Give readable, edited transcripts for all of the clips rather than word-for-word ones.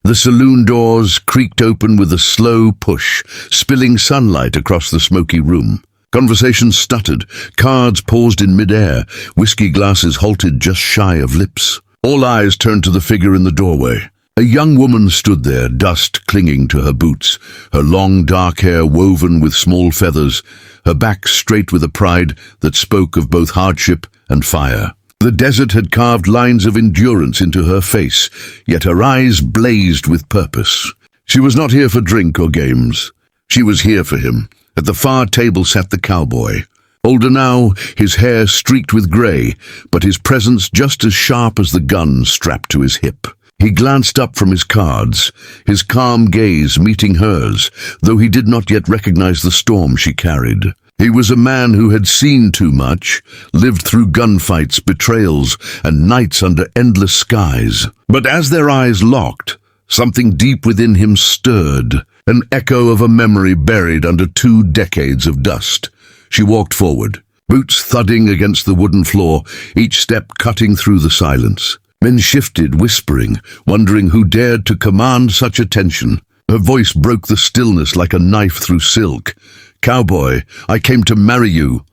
The saloon doors creaked open with a slow push, spilling sunlight across the smoky room. Conversation stuttered, cards paused in midair, whiskey glasses halted just shy of lips. All eyes turned to the figure in the doorway. A young woman stood there, dust clinging to her boots, her long dark hair woven with small feathers, her back straight with a pride that spoke of both hardship and fire. The desert had carved lines of endurance into her face, yet her eyes blazed with purpose. She was not here for drink or games. She was here for him. At the far table sat the cowboy. Older now, his hair streaked with grey, but his presence just as sharp as the gun strapped to his hip. He glanced up from his cards, his calm gaze meeting hers, though he did not yet recognize the storm she carried. He was a man who had seen too much, lived through gunfights, betrayals, and nights under endless skies. But as their eyes locked, something deep within him stirred, an echo of a memory buried under 2 decades of dust. She walked forward, boots thudding against the wooden floor, each step cutting through the silence. Men shifted, whispering, wondering who dared to command such attention. Her voice broke the stillness like a knife through silk. "Cowboy, I came to marry you."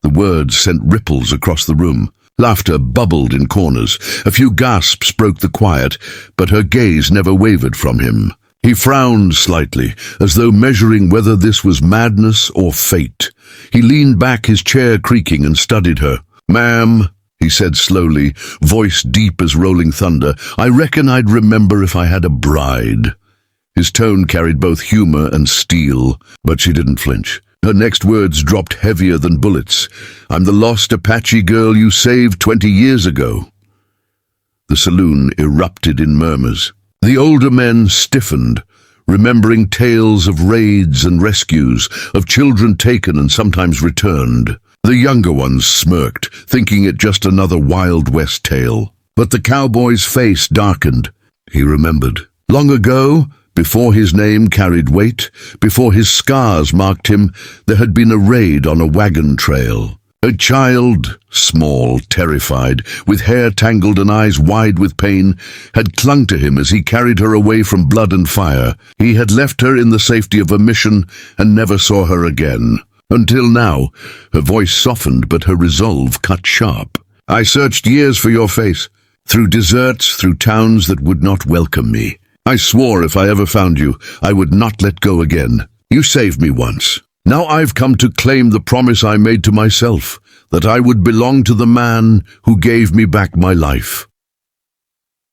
The words sent ripples across the room. Laughter bubbled in corners. A few gasps broke the quiet, but her gaze never wavered from him. He frowned slightly, as though measuring whether this was madness or fate. He leaned back, his chair creaking, and studied her. "Ma'am," he said slowly, voice deep as rolling thunder, "I reckon I'd remember if I had a bride." His tone carried both humor and steel, but she didn't flinch. Her next words dropped heavier than bullets. "I'm the lost Apache girl you saved 20 years ago." The saloon erupted in murmurs. The older men stiffened, remembering tales of raids and rescues, of children taken and sometimes returned. The younger ones smirked, thinking it just another Wild West tale. But the cowboy's face darkened. He remembered. Long ago, before his name carried weight, before his scars marked him, there had been a raid on a wagon trail. A child, small, terrified, with hair tangled and eyes wide with pain, had clung to him as he carried her away from blood and fire. He had left her in the safety of a mission and never saw her again. Until now, her voice softened, but her resolve cut sharp. "I searched years for your face, through deserts, through towns that would not welcome me. I swore if I ever found you, I would not let go again. You saved me once. Now I've come to claim the promise I made to myself, that I would belong to the man who gave me back my life."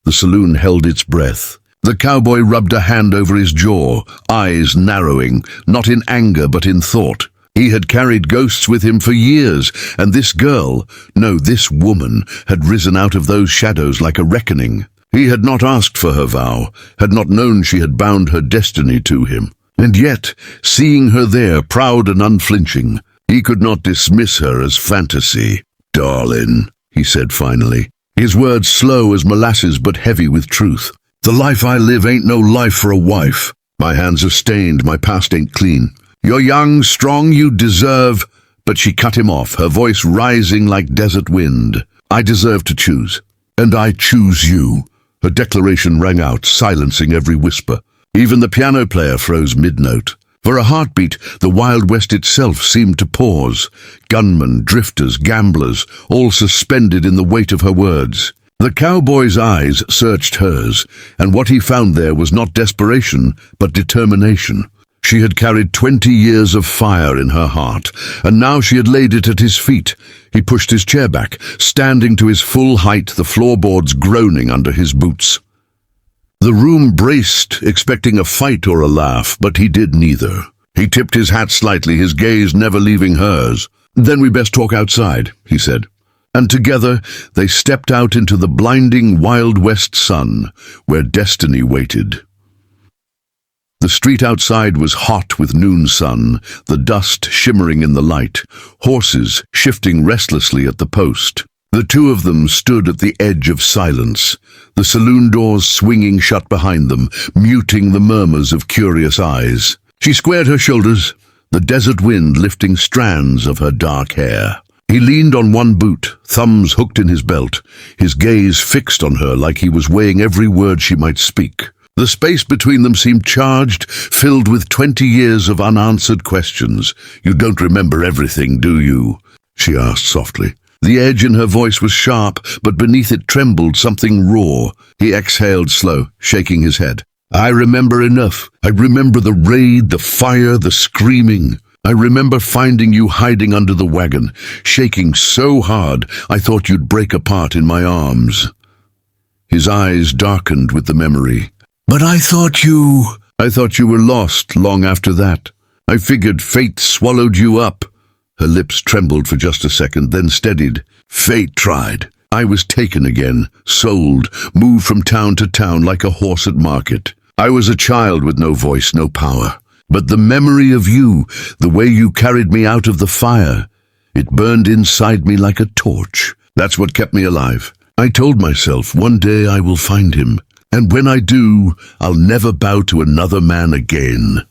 The saloon held its breath. The cowboy rubbed a hand over his jaw, eyes narrowing, not in anger but in thought. He had carried ghosts with him for years, and this girl, no, this woman, had risen out of those shadows like a reckoning. He had not asked for her vow, had not known she had bound her destiny to him. And yet, seeing her there, proud and unflinching, he could not dismiss her as fantasy. "Darling," he said finally, his words slow as molasses but heavy with truth. "The life I live ain't no life for a wife. My hands are stained, my past ain't clean. You're young, strong, you deserve—" But she cut him off, her voice rising like desert wind. "I deserve to choose, and I choose you." Her declaration rang out, silencing every whisper. Even the piano player froze mid-note. For a heartbeat, the Wild West itself seemed to pause. Gunmen, drifters, gamblers, all suspended in the weight of her words. The cowboy's eyes searched hers, and what he found there was not desperation, but determination. She had carried 20 years of fire in her heart, and now she had laid it at his feet. He pushed his chair back, standing to his full height, the floorboards groaning under his boots. The room braced, expecting a fight or a laugh, but he did neither. He tipped his hat slightly, his gaze never leaving hers. "Then we best talk outside," he said. And together they stepped out into the blinding Wild West sun, where destiny waited. The street outside was hot with noon sun, the dust shimmering in the light, horses shifting restlessly at the post. The two of them stood at the edge of silence, the saloon doors swinging shut behind them, muting the murmurs of curious eyes. She squared her shoulders, the desert wind lifting strands of her dark hair. He leaned on one boot, thumbs hooked in his belt, his gaze fixed on her like he was weighing every word she might speak. The space between them seemed charged, filled with 20 years of unanswered questions. "You don't remember everything, do you?" she asked softly. The edge in her voice was sharp, but beneath it trembled something raw. He exhaled slow, shaking his head. "I remember enough. I remember the raid, the fire, the screaming. I remember finding you hiding under the wagon, shaking so hard I thought you'd break apart in my arms." His eyes darkened with the memory. "But I thought you were lost long after that. I figured fate swallowed you up." Her lips trembled for just a second, then steadied. "Fate tried. I was taken again, sold, moved from town to town like a horse at market. I was a child with no voice, no power. But the memory of you, the way you carried me out of the fire, it burned inside me like a torch. That's what kept me alive. I told myself one day I will find him, and when I do, I'll never bow to another man again."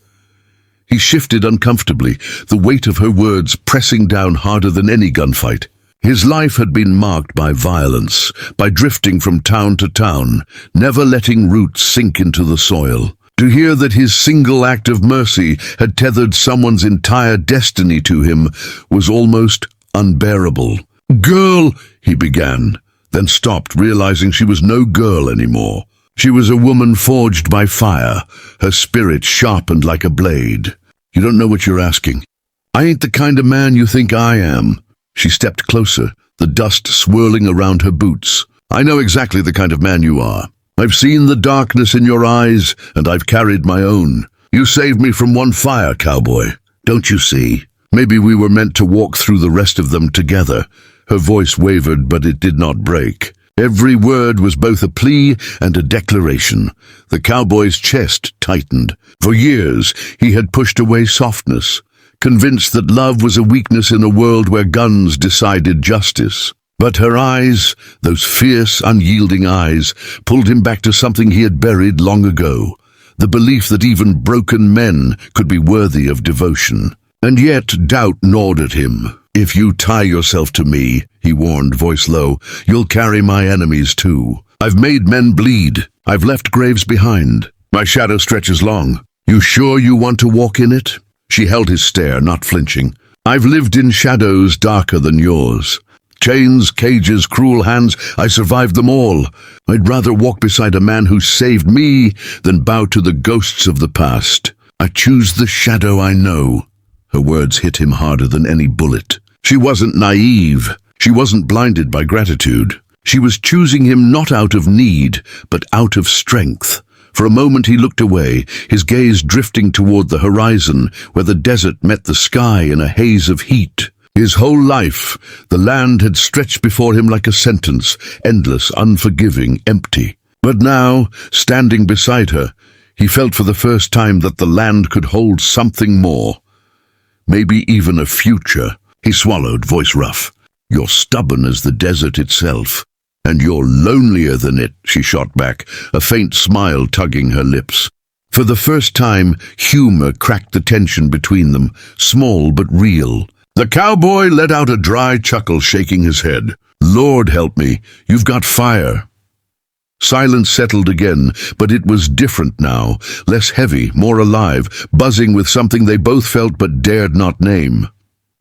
He shifted uncomfortably, the weight of her words pressing down harder than any gunfight. His life had been marked by violence, by drifting from town to town, never letting roots sink into the soil. To hear that his single act of mercy had tethered someone's entire destiny to him was almost unbearable. "Girl," he began, then stopped, realizing she was no girl anymore. She was a woman forged by fire, her spirit sharpened like a blade. "You don't know what you're asking. I ain't the kind of man you think I am." She stepped closer, the dust swirling around her boots. "I know exactly the kind of man you are. I've seen the darkness in your eyes, and I've carried my own. You saved me from one fire, Cowboy. Don't you see? Maybe we were meant to walk through the rest of them together." Her voice wavered, but it did not break. Every word was both a plea and a declaration. The cowboy's chest tightened. For years, he had pushed away softness, convinced that love was a weakness in a world where guns decided justice. But her eyes, those fierce, unyielding eyes, pulled him back to something he had buried long ago, the belief that even broken men could be worthy of devotion. And yet doubt gnawed at him. "If you tie yourself to me," he warned, voice low, "you'll carry my enemies too. I've made men bleed. I've left graves behind. My shadow stretches long. You sure you want to walk in it?" She held his stare, not flinching. "I've lived in shadows darker than yours. Chains, cages, cruel hands, I survived them all. I'd rather walk beside a man who saved me than bow to the ghosts of the past. I choose the shadow I know." Her words hit him harder than any bullet. She wasn't naive. She wasn't blinded by gratitude. She was choosing him not out of need, but out of strength. For a moment he looked away, his gaze drifting toward the horizon, where the desert met the sky in a haze of heat. His whole life, the land had stretched before him like a sentence, endless, unforgiving, empty. But now, standing beside her, he felt for the first time that the land could hold something more. Maybe even a future. He swallowed, voice rough. "You're stubborn as the desert itself. And you're lonelier than it," she shot back, a faint smile tugging her lips. For the first time, humor cracked the tension between them, small but real. The cowboy let out a dry chuckle, shaking his head. "Lord help me, you've got fire." Silence settled again, but it was different now, less heavy, more alive, buzzing with something they both felt but dared not name.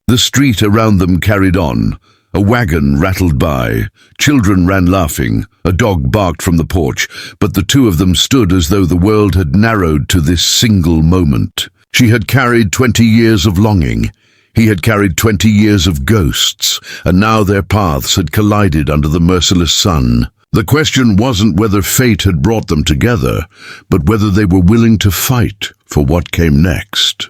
The street around them carried on. A wagon rattled by. Children ran laughing. A dog barked from the porch, but the two of them stood as though the world had narrowed to this single moment. She had carried 20 years of longing. He had carried 20 years of ghosts, and now their paths had collided under the merciless sun. The question wasn't whether fate had brought them together, but whether they were willing to fight for what came next.